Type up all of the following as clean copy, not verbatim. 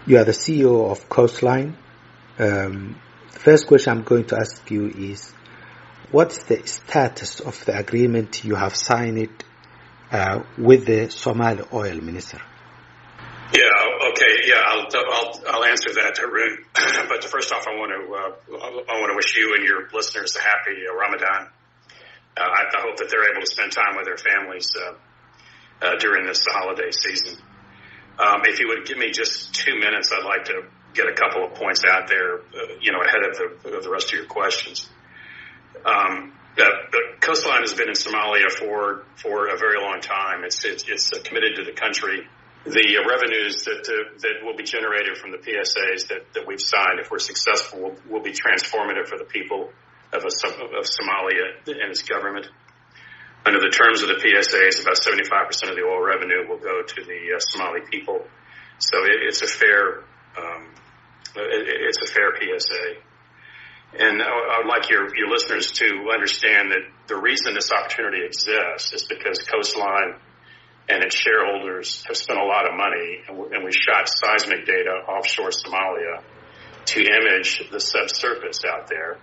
You are the CEO of Coastline. The first question I'm going to ask you is, what's the status of the agreement you have signed with the Somali oil minister? Yeah. Okay. Yeah. I'll answer that, Haroon. But first off, I want to wish you and your listeners a happy Ramadan. I hope that they're able to spend time with their families during this holiday season. If you would give me just 2 minutes, I'd like to get a couple of points out there, ahead of the rest of your questions. The Coastline has been in Somalia for a very long time. It's committed to the country. The revenues that will be generated from the PSAs that we've signed, if we're successful, will be transformative for the people of Somalia and its government. Under the terms of the PSAs, about 75% of the oil revenue will go to the Somali people. So it's a fair PSA. And I would like your listeners to understand that the reason this opportunity exists is because Coastline and its shareholders have spent a lot of money, and we shot seismic data offshore Somalia to image the subsurface out there.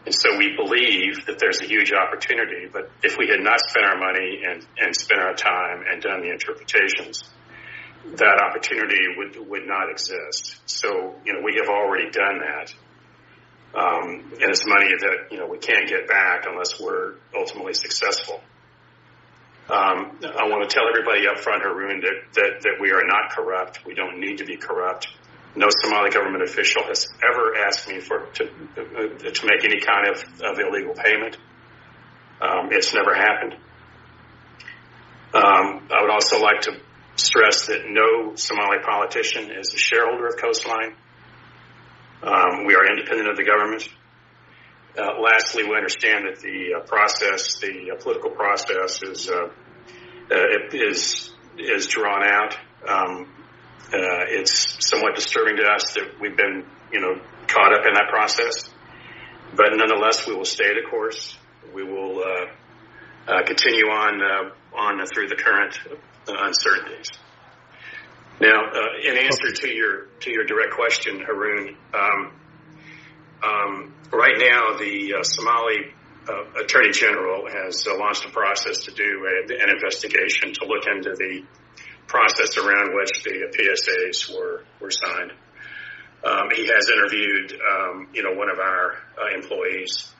And so we believe that there's a huge opportunity, but if we had not spent our money and spent our time and done the interpretations, that opportunity would not exist. So, we have already done that. And it's money that, we can't get back unless we're ultimately successful. I want to tell everybody up front, Haroon, that we are not corrupt. We don't need to be corrupt. No Somali government official has ever asked me to make any kind of illegal payment. It's never happened. I would also like to stress that no Somali politician is a shareholder of Coastline. We are independent of the government. Lastly, we understand that the political process is drawn out. It's somewhat disturbing to us that we've been, caught up in that process. But nonetheless, we will stay the course. We will continue on through the current uncertainties. Now, in answer to your direct question, Haroon, right now the Somali Attorney General has launched a process to do an investigation to look into the process around which the PSAs were signed. He has interviewed, one of our employees.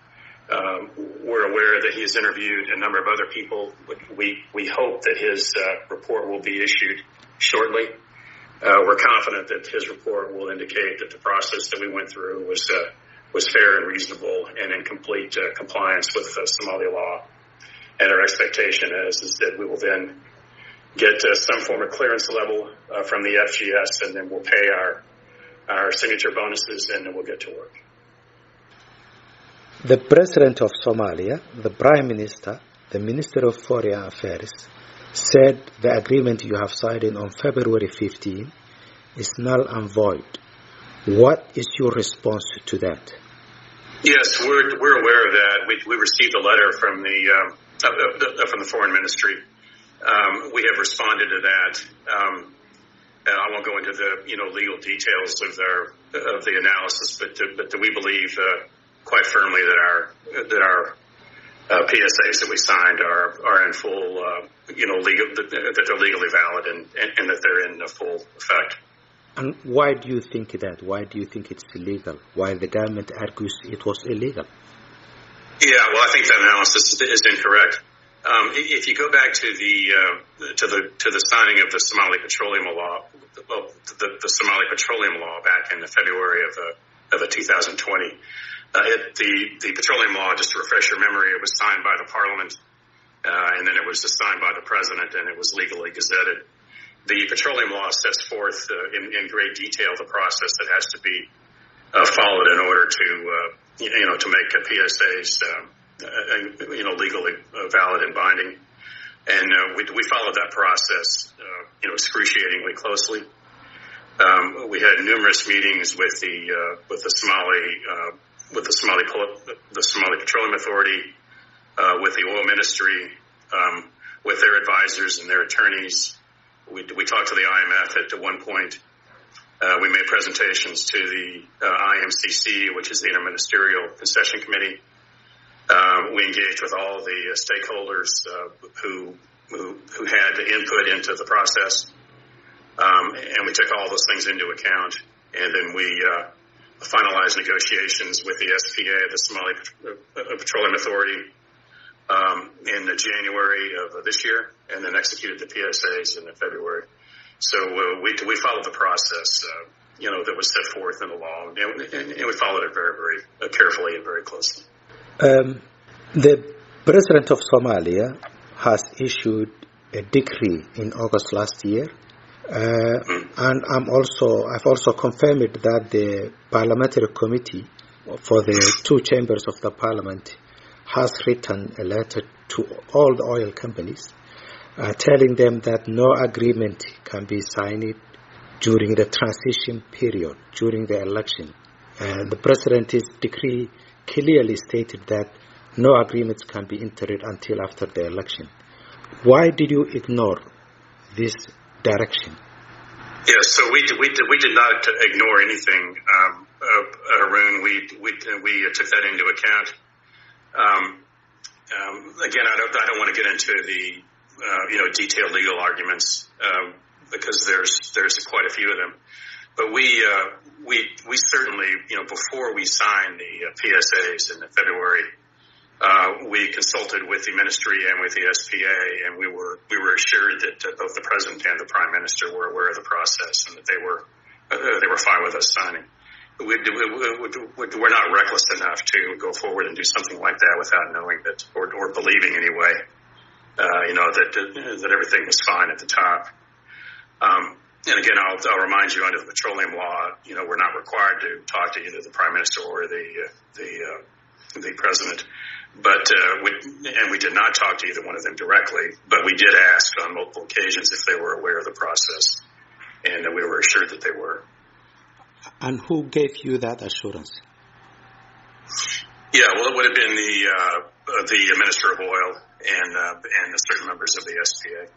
We're aware that he has interviewed a number of other people. We hope that his report will be issued shortly. We're confident that his report will indicate that the process that we went through was fair and reasonable and in complete compliance with Somali law. And our expectation is that we will then get some form of clearance level from the FGS, and then we'll pay our signature bonuses, and then we'll get to work. The President of Somalia, the Prime Minister, the Minister of Foreign Affairs said the agreement you have signed on February 15 is null and void. What is your response to that? Yes, we're aware of that. We received a letter from the Foreign Ministry. We have responded to that. I won't go into the legal details of the analysis, but we believe quite firmly that our PSAs that we signed are in full legal, that they're legally valid and that they're in full effect. And why do you think that? Why do you think it's illegal? Why the government argues it was illegal? Yeah, well, I think that analysis is incorrect. If you go back to the signing of the Somali Petroleum Law, the Somali Petroleum Law back in February of 2020, the petroleum law, just to refresh your memory, it was signed by the Parliament, and then it was signed by the President, and it was legally gazetted. The petroleum law sets forth in great detail the process that has to be followed in order to make PSAs legally valid and binding. And we followed that process excruciatingly closely. We had numerous meetings with the Somali Petroleum Authority, with the Oil Ministry, with their advisors and their attorneys. We talked to the IMF at one point, We made presentations to the IMCC, which is the Interministerial Concession Committee. We engaged with all the stakeholders who had input into the process, and we took all those things into account. And then we finalized negotiations with the SPA, the Somali Petroleum Authority, in January of this year, and then executed the PSAs in February. So we followed the process, that was set forth in the law, and we followed it very, very carefully and very closely. The President of Somalia has issued a decree in August last year, and I've also confirmed that the parliamentary committee for the two chambers of the parliament has written a letter to all the oil companies telling them that no agreement can be signed during the transition period, during the election. The President's decree clearly stated that no agreements can be entered until after the election. Why did you ignore this direction? Yes, so we did not ignore anything, Haroon. We took that into account. Again, I don't want to get into the detailed legal arguments because there's quite a few of them. But we certainly, before we signed the PSAs in February, we consulted with the ministry and with the SPA, and we were assured that both the president and the prime minister were aware of the process and that they were fine with us signing. We're not reckless enough to go forward and do something like that without knowing that, or believing anyway, that everything was fine at the top. And again, I'll remind you, under the petroleum law, we're not required to talk to either the prime minister or the president. But we did not talk to either one of them directly. But we did ask on multiple occasions if they were aware of the process, and we were assured that they were. And who gave you that assurance? Yeah, well, it would have been the Minister of Oil and certain members of the SPA.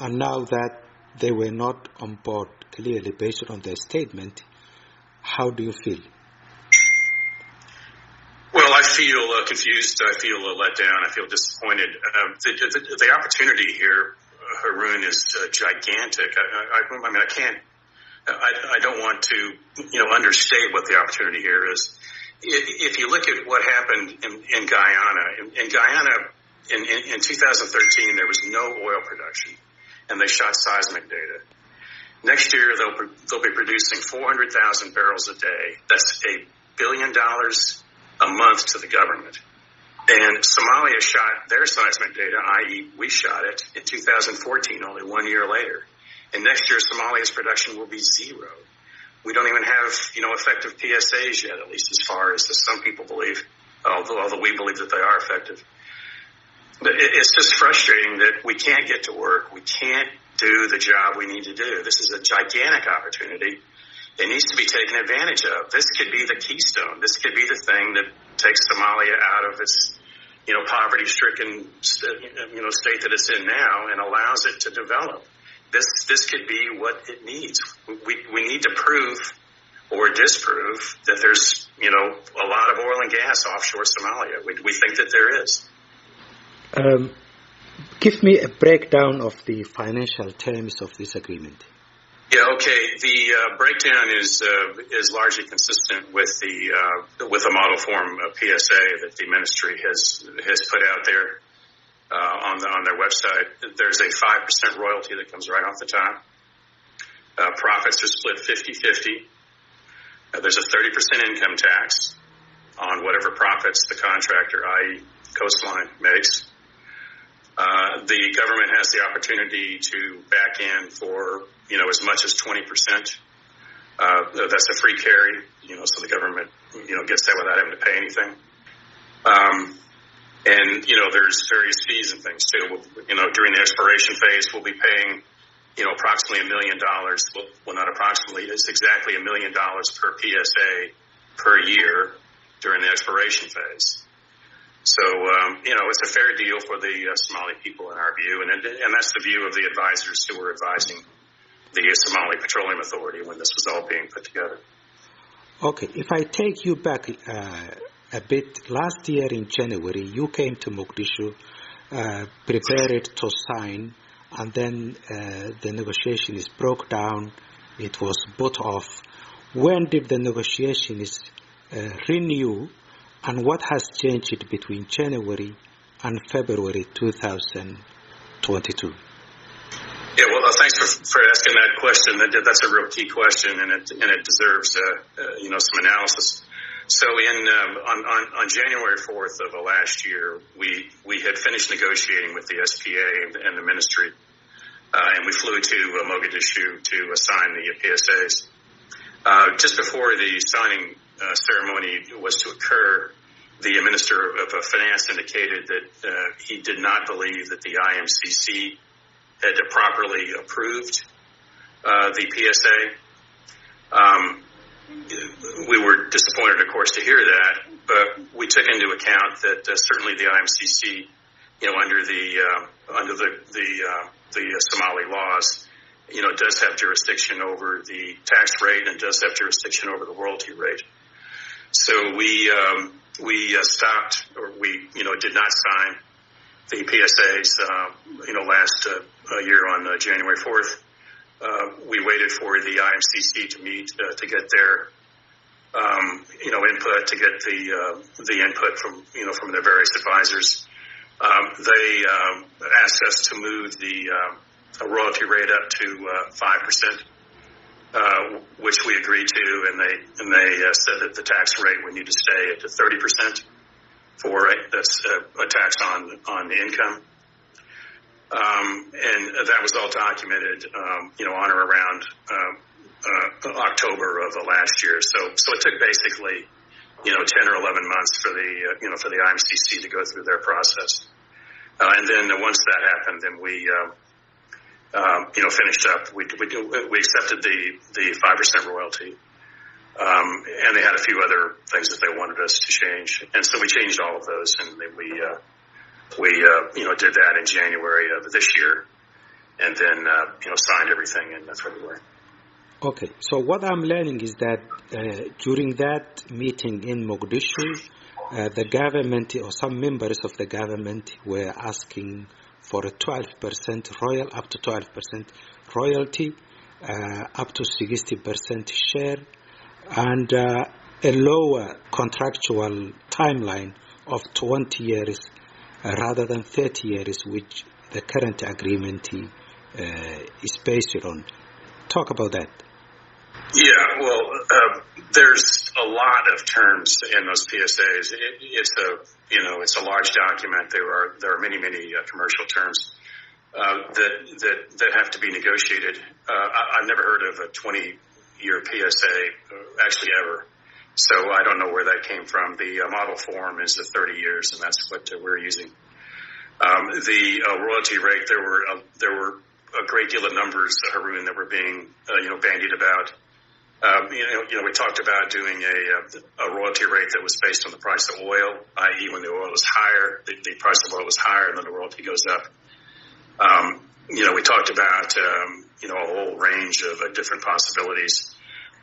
And now that they were not on board clearly based on their statement, how do you feel? Well, I feel confused. I feel let down. I feel disappointed. The opportunity here, Haroon, is gigantic. I don't want to, understate what the opportunity here is. If you look at what happened in Guyana, in 2013, there was no oil production, and they shot seismic data. Next year, they'll be producing 400,000 barrels a day. That's $1 billion a month to the government. And Somalia shot their seismic data, i.e. we shot it, in 2014, only 1 year later. And next year, Somalia's production will be zero. We don't even have, effective PSAs yet, at least as far as some people believe, although we believe that they are effective. But it's just frustrating that we can't get to work. We can't do the job we need to do. This is a gigantic opportunity. It needs to be taken advantage of. This could be the keystone. This could be the thing that takes Somalia out of its, poverty-stricken, state that it's in now and allows it to develop. This could be what it needs. We need to prove or disprove that there's, a lot of oil and gas offshore Somalia. We think that there is. Give me a breakdown of the financial terms of this agreement. Yeah, okay. The breakdown is largely consistent with the model form PSA that the ministry has put out there on their website. There's a 5% royalty that comes right off the top. Profits are split 50-50. There's a 30% income tax on whatever profits the contractor, i.e. Coastline, makes. The government has the opportunity to back in for, as much as 20%. That's a free carry, so the government, gets that without having to pay anything. And, there's various fees and things too. During the exploration phase, we'll be paying, approximately $1 million. Well, not approximately, it's exactly $1 million per PSA per year during the exploration phase. So, it's a fair deal for the Somali people in our view, and that's the view of the advisors who were advising the Somali Petroleum Authority when this was all being put together. Okay, if I take you back a bit, last year in January, you came to Mogadishu, prepared to sign, and then the negotiations broke down. It was put off. When did the negotiations renew, and what has changed between January and February 2022? Yeah, well, thanks for asking that question. That's a real key question, and it deserves some analysis. So on January 4th of last year, we had finished negotiating with the SPA and the ministry, and we flew to Mogadishu to sign the PSAs. Just before the signing ceremony was to occur, the Minister of Finance indicated that he did not believe that the IMCC had properly approved the PSA. We were disappointed, of course, to hear that, but we took into account that certainly the IMCC, under the Somali laws, does have jurisdiction over the tax rate and does have jurisdiction over the royalty rate. So we stopped, or we did not sign the PSAs last year on January 4th. We waited for the IMCC to meet to get their input, to get the input from their various advisors. They asked us to move the royalty rate up to 5%, which we agreed to, and they said that the tax rate would need to stay at 30% for it. That's a tax on the income. And that was all documented, on or around October of last year. So it took basically, 10 or 11 months for the IMCC to go through their process. And then once that happened, then we finished up. We accepted the 5% royalty, and they had a few other things that they wanted us to change, and so we changed all of those, and then we did that in January of this year, and then signed everything in February. Okay, so what I'm learning is that during that meeting in Mogadishu, the government or some members of the government were asking for a 12% up to 12% royalty, up to 60% share, and a lower contractual timeline of 20 years rather than 30 years, which the current agreement is based on. Talk about that. Yeah, well, there's a lot of terms in those PSAs. It's a large document. There are many commercial terms that have to be negotiated. I've never heard of a 20-year PSA, actually ever. So I don't know where that came from. The model form is 30 years, and that's what we're using. The royalty rate, there were a great deal of numbers, Haroon, that were being bandied about. We talked about doing a royalty rate that was based on the price of oil, i.e. when the oil was higher, the price of oil was higher, and then the royalty goes up. We talked about a whole range of different possibilities.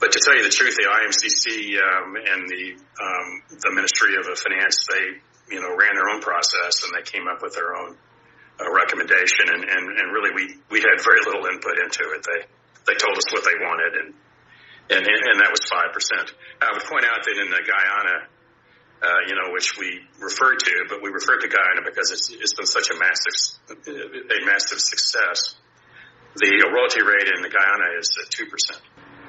But to tell you the truth, the IMCC and the Ministry of Finance, they ran their own process, and they came up with their own recommendation, and really we had very little input into it. They told us what they wanted, and that was 5%. I would point out that in Guyana, which we referred to, but we referred to Guyana because it's been such a massive success. The royalty rate in Guyana is 2%.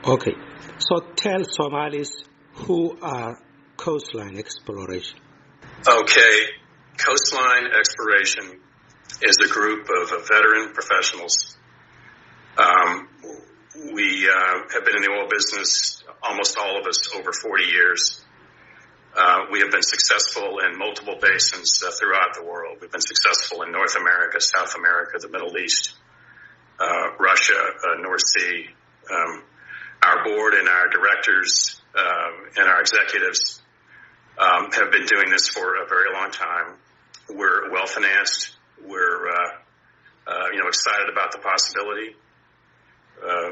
Okay, so tell Somalis who are Coastline Exploration. Okay, Coastline Exploration is a group of veteran professionals. We have been in the oil business, almost all of us, over 40 years. We have been successful in multiple basins throughout the world. We've been successful in North America, South America, the Middle East, Russia, North Sea. Our board and our directors and our executives have been doing this for a very long time. We're well financed. We're excited about the possibility.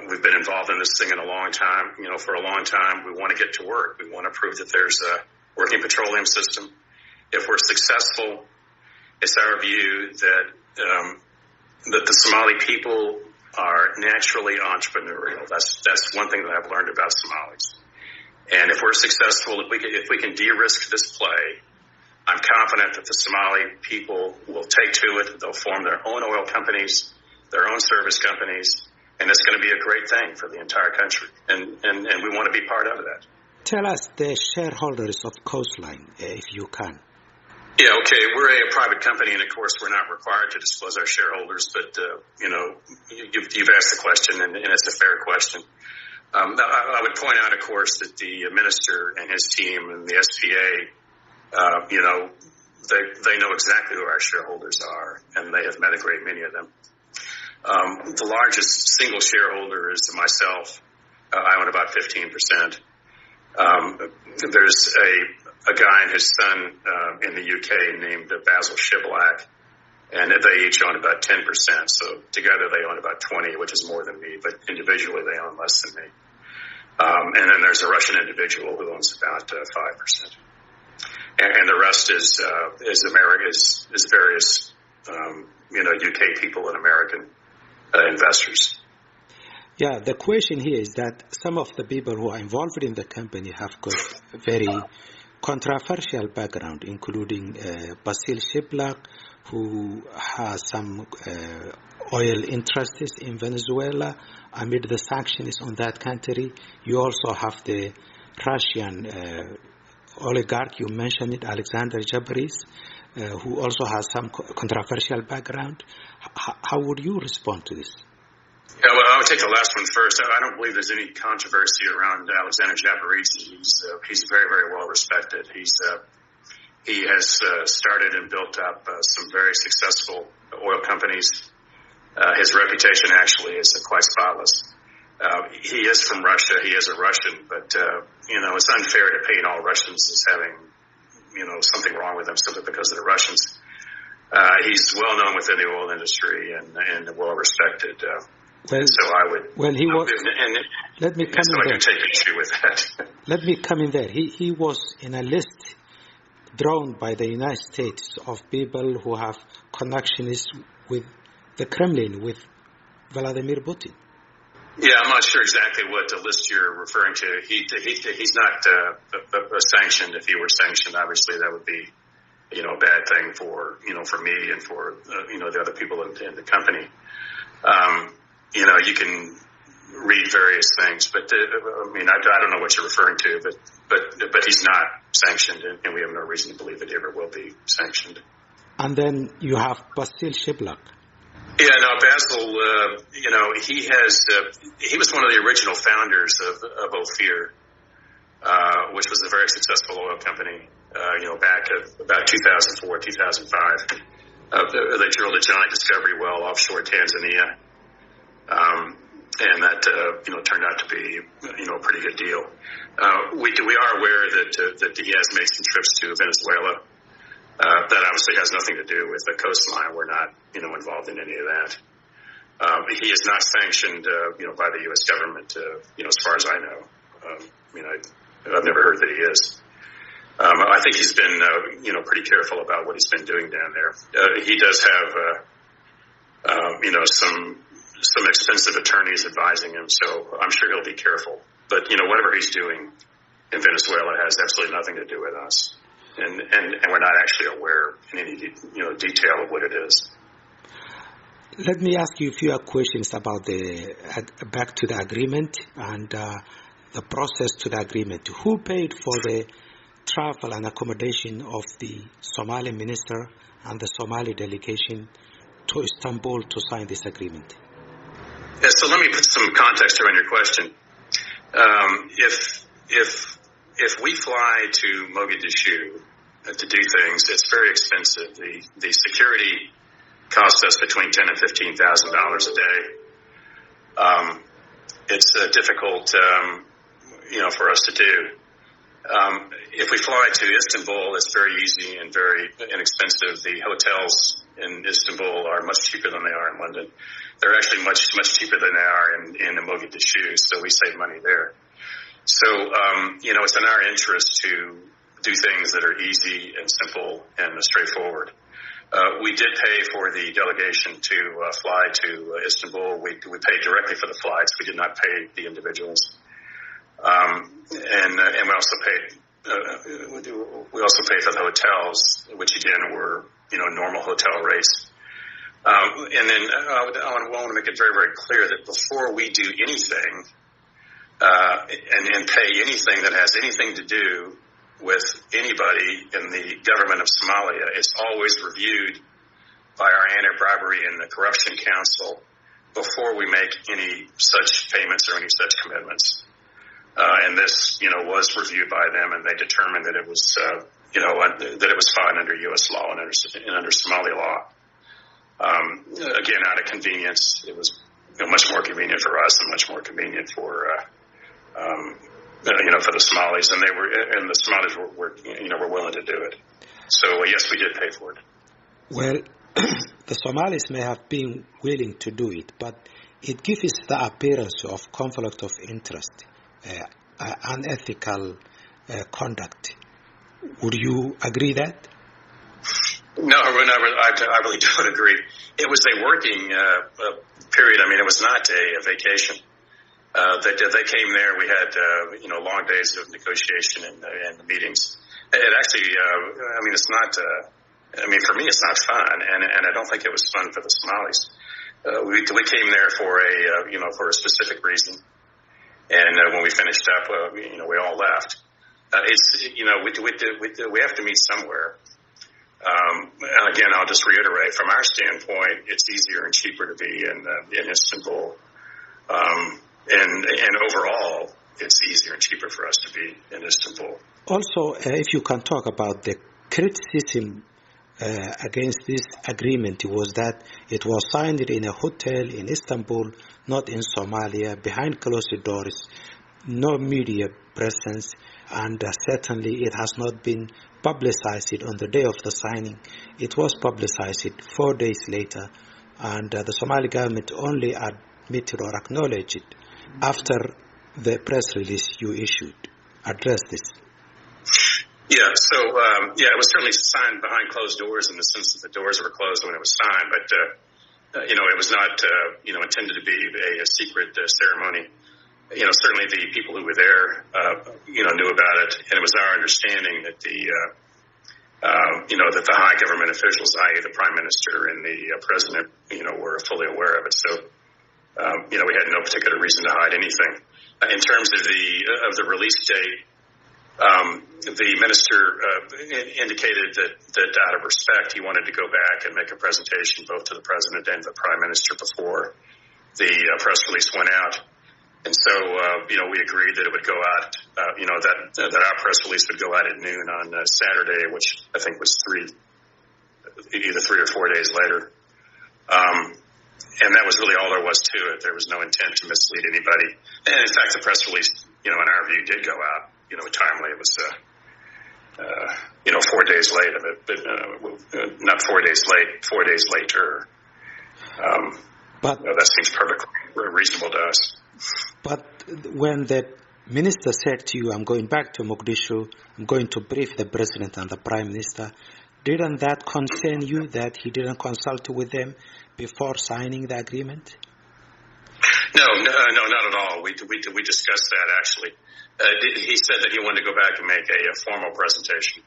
We've been involved in this thing in a long time. For a long time, we want to get to work. We want to prove that there's a working petroleum system. If we're successful, it's our view that the Somali people are naturally entrepreneurial. That's one thing that I've learned about Somalis. And if we're successful, if we can de-risk this play, I'm confident that the Somali people will take to it. They'll form their own oil companies, their own service companies, and it's going to be a great thing for the entire country. And we want to be part of that. Tell us the shareholders of Coastline, if you can. Yeah, okay. We're a private company, and of course, we're not required to disclose our shareholders. But you've asked the question, and it's a fair question. I would point out, of course, that the minister and his team and the SPA, they know exactly who our shareholders are, and they have met a great many of them. The largest single shareholder is myself. I own about 15%. There's a guy and his son in the UK named Basil Shiblak, and they each own about 10%. So together they own about 20, which is more than me, but individually they own less than me. And then there's a Russian individual who owns about 5%. And the rest is various UK people and American investors. Yeah, the question here is that some of the people who are involved in the company have got very controversial background, including Basil Shiblak, who has some oil interests in Venezuela amid the sanctions on that country. You also have the Russian oligarch, you mentioned it, Alexander Jabris, who also has some controversial background. How would you respond to this? Yeah, well, I would take the last one first. I don't believe there's any controversy around Alexander Jabarici. He's very, very well respected. He has started and built up some very successful oil companies. His reputation actually is quite spotless. He is from Russia. He is a Russian, but it's unfair to paint all Russians as having something wrong with them simply because they're Russians. He's well known within the oil industry and well respected. Well, so I would. Well, he was. Let me come in there. Take issue with that. Let me come in there. He was in a list drawn by the United States of people who have connections with the Kremlin, with Vladimir Putin. Yeah, I'm not sure exactly what the list you're referring to. He's not sanctioned. If he were sanctioned, obviously that would be a bad thing for me and for the other people in the company. You can read various things, but I don't know what you're referring to, but he's not sanctioned, and we have no reason to believe that he ever will be sanctioned. And then you have Basil Shiblak. Yeah, no, Basil, he was one of the original founders of Ophir, which was a very successful oil company, back about 2004, 2005. They drilled a giant discovery well offshore Tanzania. And that, turned out to be, a pretty good deal. We are aware that he has made some trips to Venezuela. That obviously has nothing to do with the coastline. We're not, involved in any of that. He is not sanctioned, by the U.S. government, as far as I know. I've never heard that he is. I think he's been, pretty careful about what he's been doing down there. He does have, some expensive attorneys advising him, so I'm sure he'll be careful. But, whatever he's doing in Venezuela has absolutely nothing to do with us. And we're not actually aware in any, detail of what it is. Let me ask you a few questions about back to the agreement and the process to the agreement. Who paid for the travel and accommodation of the Somali minister and the Somali delegation to Istanbul to sign this agreement? Yeah, so let me put some context around your question. If we fly to Mogadishu to do things, it's very expensive. The security costs us between $10,000 and $15,000 a day. It's difficult, for us to do. If we fly to Istanbul, it's very easy and very inexpensive. The hotels in Istanbul are much cheaper than they are in London. They're actually much cheaper than they are in Mogadishu, so we save money there. So, it's in our interest to do things that are easy and simple and straightforward. We did pay for the delegation to fly to Istanbul. We paid directly for the flights. We did not pay the individuals. And we also paid for the hotels, which again were, normal hotel rates. And then I want to make it very, very clear that before we do anything, and pay anything that has anything to do with anybody in the government of Somalia, it's always reviewed by our Anti-Bribery and the Corruption Council before we make any such payments or any such commitments. And this, was reviewed by them, and they determined that it was, that it was fine under U.S. law and under Somali law. Again, out of convenience, it was much more convenient for us and much more convenient for for the Somalis, and the Somalis were willing to do it. So yes, we did pay for it. Well, the Somalis may have been willing to do it, but it gives the appearance of conflict of interest, unethical conduct. Would you agree that? No, I really don't agree. It was a working period. I mean, it was not a vacation. They came there. We had long days of negotiation and meetings. It actually, it's not. For me, it's not fun, and I don't think it was fun for the Somalis. We came there for a specific reason, and when we finished up, we all left. We have to meet somewhere. And again, I'll just reiterate, from our standpoint, it's easier and cheaper to be in Istanbul. And overall, it's easier and cheaper for us to be in Istanbul. Also, if you can talk about the criticism against this agreement, was that it was signed in a hotel in Istanbul, not in Somalia, behind closed doors, no media presence, and certainly it has not been publicized on the day of the signing. It was publicized 4 days later, and the Somali government only admitted or acknowledged it after the press release you issued. Address this. Yeah, so it was certainly signed behind closed doors in the sense that the doors were closed when it was signed, but it was not intended to be a secret ceremony. Certainly the people who were there knew about it, and it was our understanding that that the high government officials, i.e. the Prime Minister and the President, were fully aware of it. So we had no particular reason to hide anything. In terms of the release date, the minister indicated that out of respect, he wanted to go back and make a presentation both to the President and the Prime Minister before the press release went out. And so, we agreed that it would go out, that our press release would go out at noon on Saturday, which I think was either 3 or 4 days later. And that was really all there was to it. There was no intent to mislead anybody. And in fact, the press release, in our view, did go out, timely. It was, 4 days late of it, but not 4 days late, 4 days later. But that seems perfectly reasonable to us. But when the minister said to you, I'm going back to Mogadishu, I'm going to brief the President and the Prime Minister, didn't that concern you that he didn't consult with them before signing the agreement? No, not at all. We discussed that, actually. He said that he wanted to go back and make a formal presentation.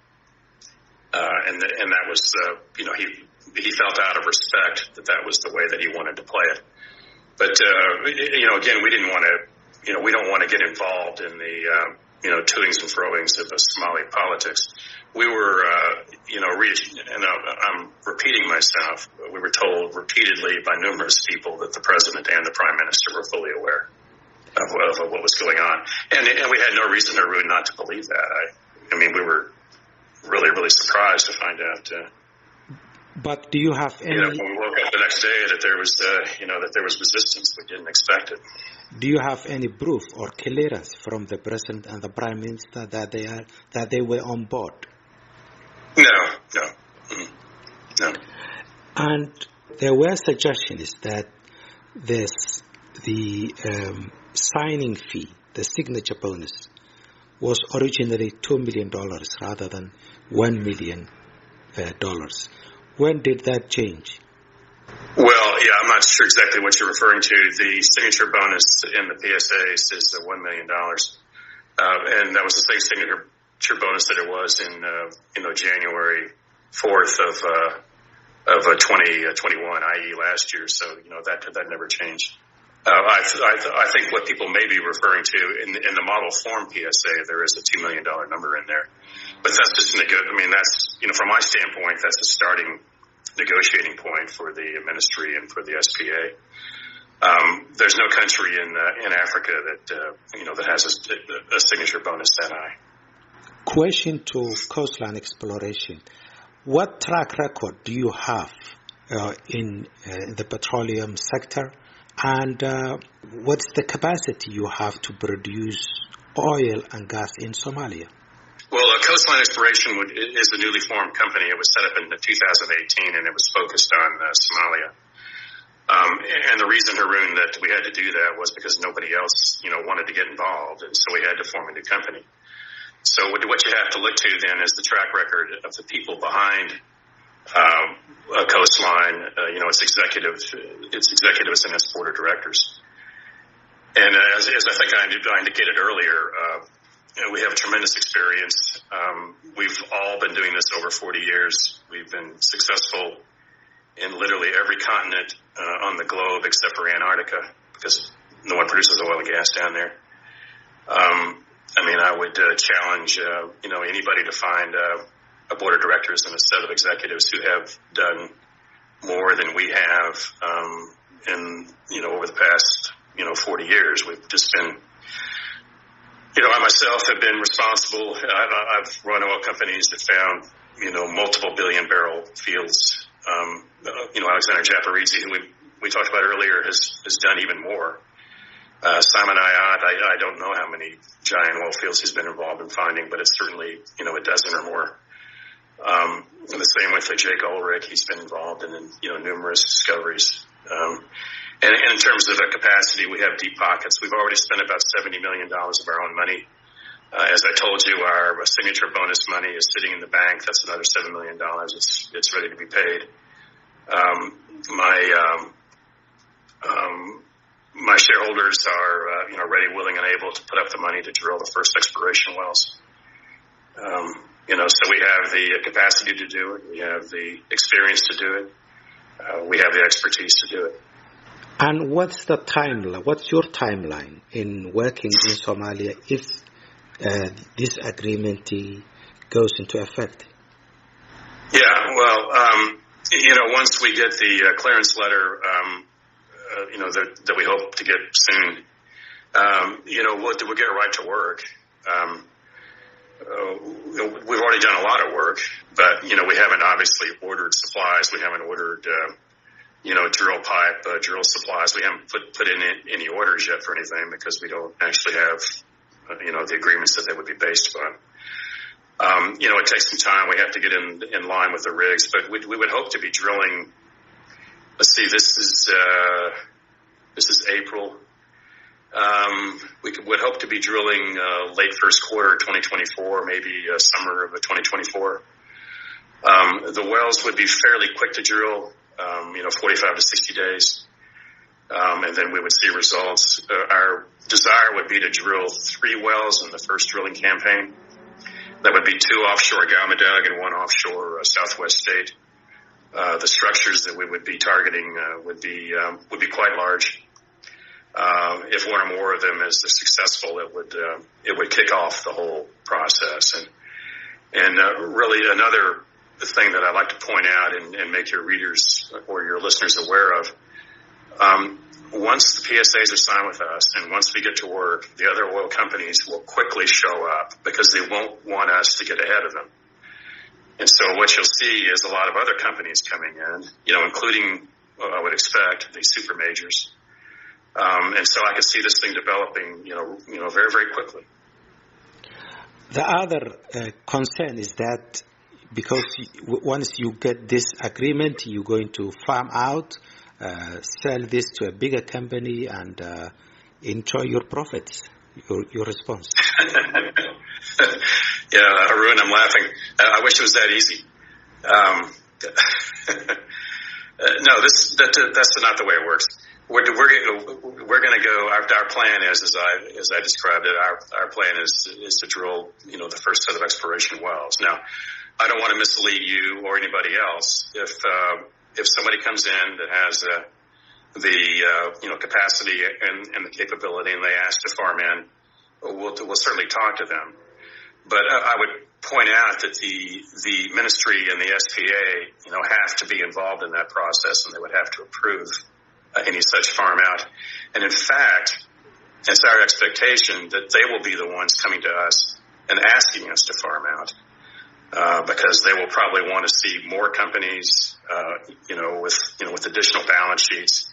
And that was, he felt out of respect that was the way that he wanted to play it. But, again, we didn't want to, we don't want to get involved in the, toings and froings of the Somali politics. We were, and I'm repeating myself, we were told repeatedly by numerous people that the President and the Prime Minister were fully aware of what was going on. And we had no reason or reason not to believe that. We were really, really surprised to find out. But do you have any? When we woke up the next day, that there was, that there was resistance. We didn't expect it. Do you have any proof or clearance from the President and the Prime Minister that they were on board? No. And there were suggestions that the signing fee, the signature bonus, was originally $2 million rather than $1 million. When did that change? Well, yeah, I'm not sure exactly what you're referring to. The signature bonus in the PSAs is $1 million. And that was the same signature bonus that it was in, January 4th of 2021, i.e. last year. So, that never changed. I think what people may be referring to in the model form PSA, there is a $2 million number in there. But that's just that's, from my standpoint, that's a starting negotiating point for the ministry and for the SPA. There's no country in Africa that has a signature bonus that high. Question to Coastline Exploration. What track record do you have in the petroleum sector? And what's the capacity you have to produce oil and gas in Somalia? Well, Coastline Exploration is a newly formed company. It was set up in 2018, and it was focused on Somalia. And the reason, Haroon, that we had to do that was because nobody else, wanted to get involved, and so we had to form a new company. So what you have to look to then is the track record of the people behind Coastline, its executives and its board of directors. And as I think I indicated earlier, we have tremendous experience. We've all been doing this over 40 years. We've been successful in literally every continent on the globe except for Antarctica, because no one produces oil and gas down there. I would challenge anybody to find a board of directors and a set of executives who have done more than we have over the past 40 years. We've just been, I myself have been responsible. I've run oil companies that found multiple billion barrel fields. Alexander Japaridze, who we talked about earlier, has done even more. Simon Ayat, I don't know how many giant oil fields he's been involved in finding, but it's certainly a dozen or more. The same with Jake Ulrich. He's been involved in numerous discoveries. And in terms of capacity, we have deep pockets. We've already spent about $70 million of our own money. As I told you, our signature bonus money is sitting in the bank. That's another $7 million. It's ready to be paid. My shareholders are ready, willing, and able to put up the money to drill the first exploration wells. So we have the capacity to do it. We have the experience to do it. We have the expertise to do it. And what's the timeline? What's your timeline in working in Somalia if this agreement goes into effect? Yeah, well, once we get the clearance letter, that we hope to get soon, we'll get right to work. We've already done a lot of work, but, we haven't obviously ordered supplies. We haven't ordered, drill pipe, drill supplies. We haven't put in any orders yet for anything because we don't actually have, the agreements that they would be based upon. It takes some time. We have to get in line with the rigs, but we would hope to be drilling. Let's see, this is April. We would hope to be drilling late first quarter 2024, maybe summer of 2024. The wells would be fairly quick to drill, 45 to 60 days. And then we would see results. Our desire would be to drill 3 wells in the first drilling campaign. That would be 2 offshore Galmudug and 1 offshore Southwest State. The structures that we would be targeting would be quite large. If one or more of them is successful, it would kick off the whole process. And really another thing that I'd like to point out and make your readers or your listeners aware of, once the PSAs are signed with us and once we get to work, the other oil companies will quickly show up because they won't want us to get ahead of them. And so what you'll see is a lot of other companies coming in, including, I would expect, the super majors. And so I could see this thing developing, very, very quickly. The other concern is that because once you get this agreement, you're going to farm out, sell this to a bigger company, and enjoy your profits. Your response? Yeah, Arun, I'm laughing. I wish it was that easy. No, that's not the way it works. We're going to go. Our plan is, as I described it, our plan is to drill, the first set of exploration wells. Now, I don't want to mislead you or anybody else. If somebody comes in that has the capacity and the capability, and they ask to farm in, we'll certainly talk to them. But I would point out that the ministry and the SPA, have to be involved in that process, and they would have to approve any such farm out. And in fact, it's our expectation that they will be the ones coming to us and asking us to farm out, because they will probably want to see more companies, with additional balance sheets.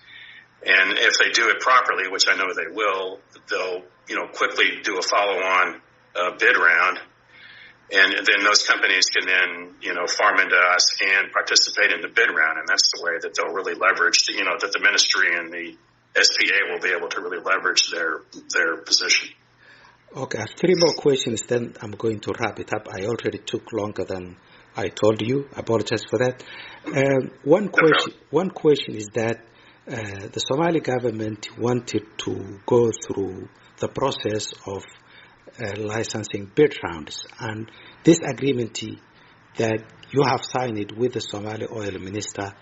And if they do it properly, which I know they will, they'll, quickly do a follow-on bid round. And then those companies can then, farm into us and participate in the bid round. And that's the way that they'll really leverage, that the ministry and the SPA will be able to really leverage their position. Okay, I have 3 more questions, then I'm going to wrap it up. I already took longer than I told you. I apologize for that. One question is that the Somali government wanted to go through the process of licensing bid rounds, and this agreement that you have signed with the Somali oil minister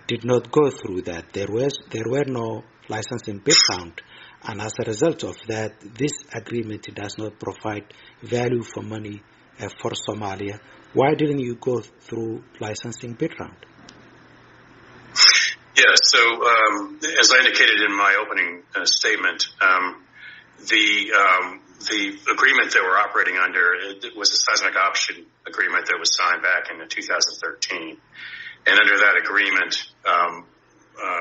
did not go through that. There were no licensing bid round, and as a result of that, this agreement does not provide value for money for Somalia. Why didn't you go through licensing bid round? Yeah, so as I indicated in my opening statement, the agreement that we're operating under, it was a seismic option agreement that was signed back in 2013. And under that agreement,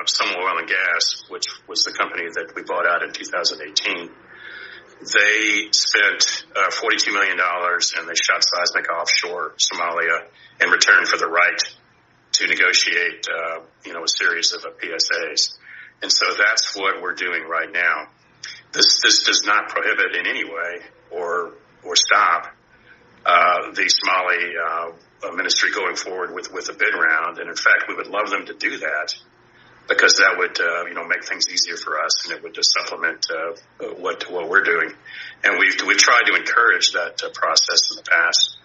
Summer Oil and Gas, which was the company that we bought out in 2018, they spent $42 million and they shot seismic offshore Somalia in return for the right to negotiate, a series of PSAs. And so that's what we're doing right now. This does not prohibit in any way or stop the Somali ministry going forward with a bid round. And in fact, we would love them to do that, because that would make things easier for us, and it would just supplement what we're doing. And we've tried to encourage that process in the past.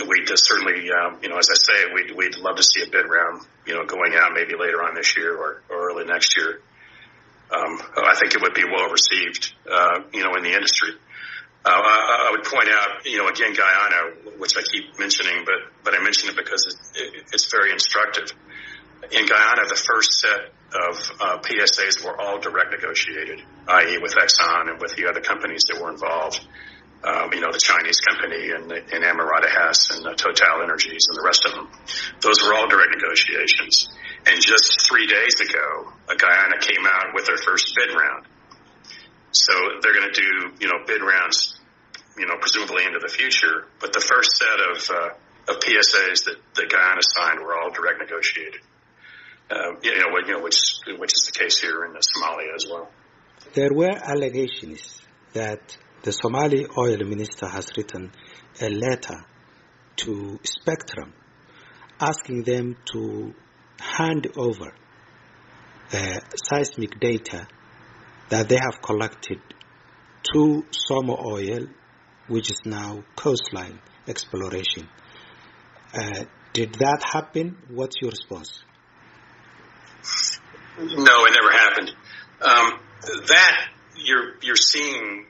We just certainly, as I say, we'd love to see a bid round, going out maybe later on this year or early next year. I think it would be well received, in the industry. I would point out, again, Guyana, which I keep mentioning, but I mention it because it's very instructive. In Guyana, the first set of PSAs were all direct negotiated, i.e. with Exxon and with the other companies that were involved. The Chinese company and Amerada Hess and Total Energies and the rest of them. Those were all direct negotiations. And just 3 days ago, Guyana came out with their first bid round. So they're going to do, bid rounds, presumably into the future. But the first set of PSAs that Guyana signed were all direct negotiated. Which is the case here in Somalia as well. There were allegations that the Somali oil minister has written a letter to Spectrum asking them to hand over seismic data that they have collected to Somo Oil, which is now Coastline Exploration. Did that happen? What's your response? No, it never happened. That you're seeing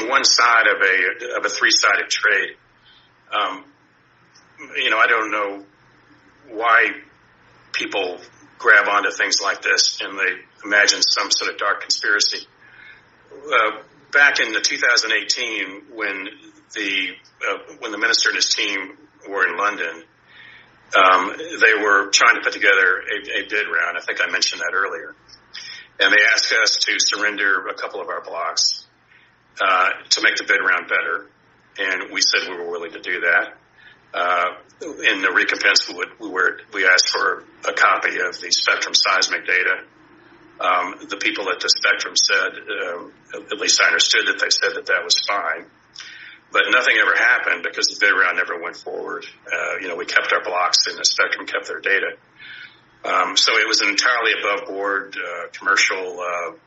one side of a three-sided trade. I don't know why people grab onto things like this and they imagine some sort of dark conspiracy. Back in 2018, when the minister and his team were in London, they were trying to put together a bid round. I think I mentioned that earlier. And they asked us to surrender a couple of our blocks to make the bid round better. And we said we were willing to do that. In the recompense, we asked for a copy of the spectrum seismic data. The people at the Spectrum said, at least I understood that they said that was fine. But nothing ever happened because the bid round never went forward. We kept our blocks and the Spectrum kept their data. So it was an entirely above board, commercial, I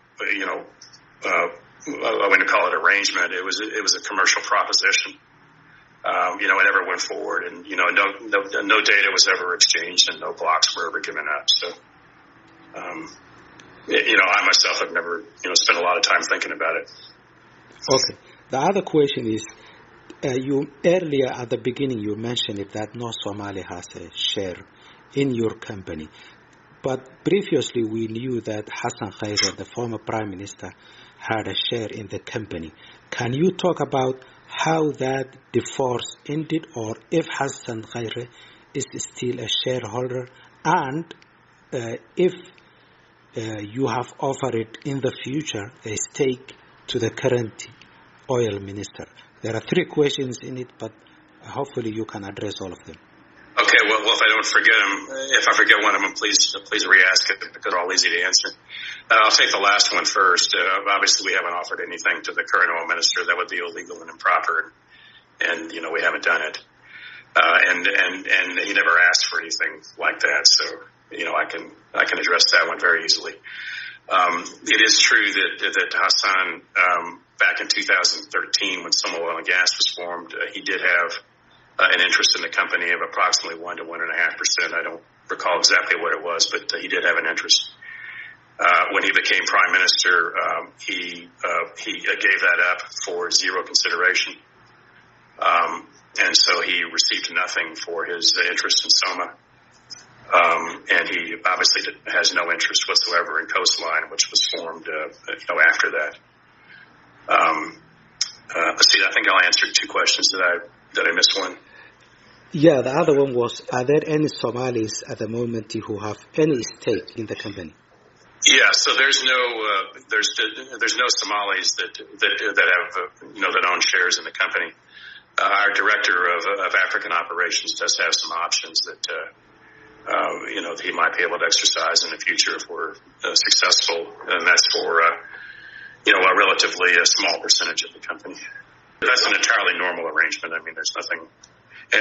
wouldn't call it arrangement. It was a commercial proposition. It never went forward, and, no data was ever exchanged and no blocks were ever given up. So, I myself have never, spent a lot of time thinking about it. Okay. The other question is, you earlier at the beginning you mentioned it that North Somalia has a share in your company, but previously we knew that Hassan Khayre, the former Prime Minister, had a share in the company. Can you talk about how that divorce ended, or if Hassan Khayre is still a shareholder, and if you have offered in the future a stake to the current oil minister? There are 3 questions in it, but hopefully you can address all of them. Okay, well, if I don't forget them, if I forget one of them, please re-ask it because they're all easy to answer. I'll take the last one first. Obviously, we haven't offered anything to the current oil minister. That would be illegal and improper, and we haven't done it. And he never asked for anything like that, so I can address that one very easily. It is true that Hassan, back in 2013, when Soma Oil and Gas was formed, he did have an interest in the company of approximately 1 to 1.5%. I don't recall exactly what it was, but he did have an interest. When he became Prime Minister, he gave that up for 0 consideration, and so he received nothing for his interest in Soma. And he obviously has no interest whatsoever in Coastline, which was formed, after that. Let's see. I think I'll answer 2 questions. Did I miss one? Yeah, the other one was: are there any Somalis at the moment who have any stake in the company? Yeah. So there's no Somalis that have that own shares in the company. Our director of African operations does have some options that he might be able to exercise in the future if we're successful, and that's for a relatively small percentage of the company. That's an entirely normal arrangement. I mean, there's nothing